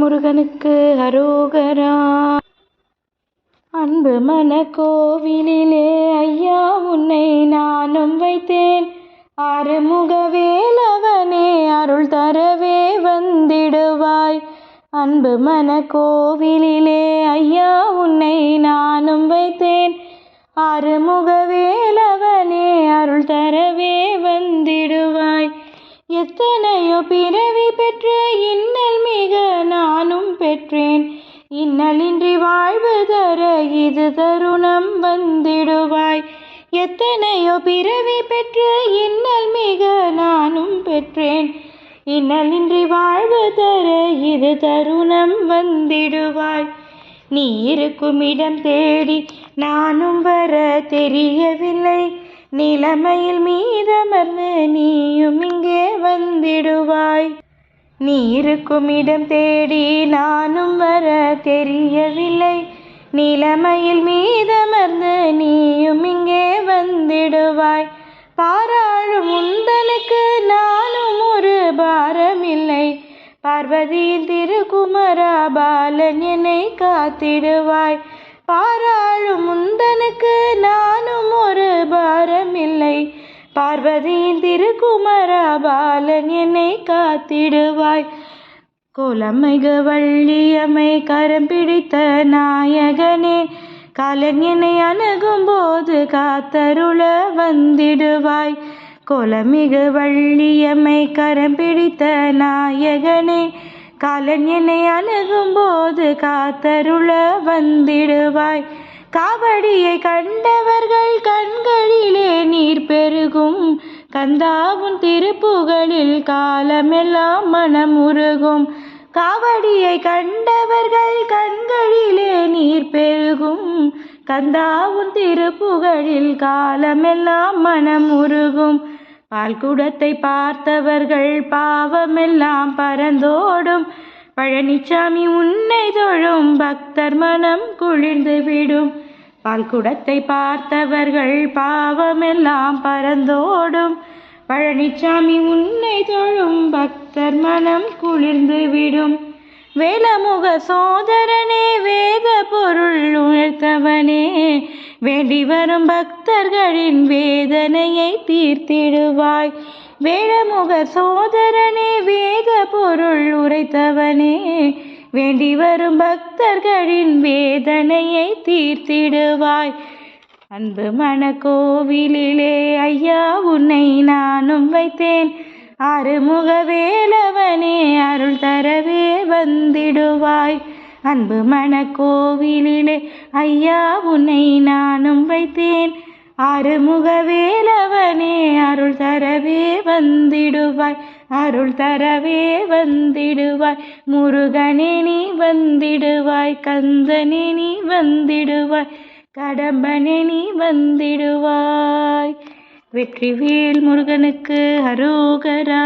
முருகனுக்கு அரோகரா. அன்பு மன கோவிலிலே ஐயா உன்னை நானும் வைத்தேன். ஆறுமுக வேலவனே அருள் தரவே வந்திடுவாய். அன்பு மன கோவிலிலே ஐயா உன்னை நானும் வைத்தேன். ஆறுமுக வேலவனே அருள் தரவே வந்திடுவாய். எத்தனையோ பிறவி பெற்று இன்னல் மிக நானும் பெற்றேன். இன்னலின்றி வாழ்வு தர இது தருணம் வந்திடுவாய். எத்தனையோ பிறவி பெற்று இன்னல் மிக நானும் பெற்றேன். இன்னலின்றி வாழ்வு தர இது தருணம் வந்திடுவாய். நீ இருக்கும் இடம் தேடி நானும் வர தெரியவில்லை. நிலைமையில் மீதமர்ந்து நீயும் இங்கே வந்திடுவாய். நீ இருக்கும் இடம் தேடி நானும் வர தெரியவில்லை. நிலைமையில் மீதமர்ந்து நீயும் இங்கே வந்திடுவாய். பாராளும் உந்தனுக்கு நானும் ஒரு பாரமில்லை. பார்வதியின் திருக்குமரா பாலன் என்னை காத்திடுவாய். பாராளும் உந்தனுக்கு நானும் ஒரு பாரமில்லை. பார்வதியின் திருக்குமரா பாலன் என்னை காத்திடுவாய். கோலமிகு வள்ளியம்மை கரம் பிடித்த நாயகனே, காலன் என்னை அணுகும் போது காத்தருள வந்திடுவாய். கோலமிகு வள்ளியம்மை கரம் பிடித்த நாயகனே, காலன் என்னை அணுகும் போது காத்தருள வந்திடுவாய். காவடியை கண்டவர்கள் கண்களிலே நீர் பெருகும். கந்தாவும் திருப்புகழில் காலமெல்லாம் மனம் உருகும். காவடியை கண்டவர்கள் கண்களிலே நீர் பெருகும். கந்தாவும் திருப்புகழில் காலமெல்லாம் மனம் உருகும். பால்குடத்தை பார்த்தவர்கள் பாவமெல்லாம் பறந்தோடும். பழனிசாமி உன்னை தொழும் பக்தர் மனம் குளிர்ந்து விடும். பால்குடத்தை பார்த்தவர்கள் பாவமெல்லாம் பறந்தோடும். பழனிசாமி உன்னை தொழும் பக்தர் மனம் குளிர்ந்து விடும். வேலமுக சோதரனே, வேத பொருள் உணர்த்தவனே, வேண்டி வரும் பக்தர்களின் வேதனையை தீர்த்திடுவாய். வேலமுக சோதரனே, வேத பொருள் உரைத்தவனே, வேண்டி வரும் பக்தர்களின் வேதனையை தீர்த்திடுவாய். அன்பு மன கோவிலிலே ஐயா உன்னை நானும் வைத்தேன். ஆறுமுக வேலவனே அருள் தரவே வந்திடுவாய். அன்பு மன கோவிலிலே ஐயா உன்னை நானும் வைத்தேன். ஆறுமுக வேலவனே அருள் தரவே வந்திடுவாய். அருள் தரவே வந்திடுவாய். முருகனே நீ வந்திடுவாய். கந்தனே நீ வந்திடுவாய். கடம்பனே நீ வந்திடுவாய். வெற்றிவேல் முருகனுக்கு அரோகரா.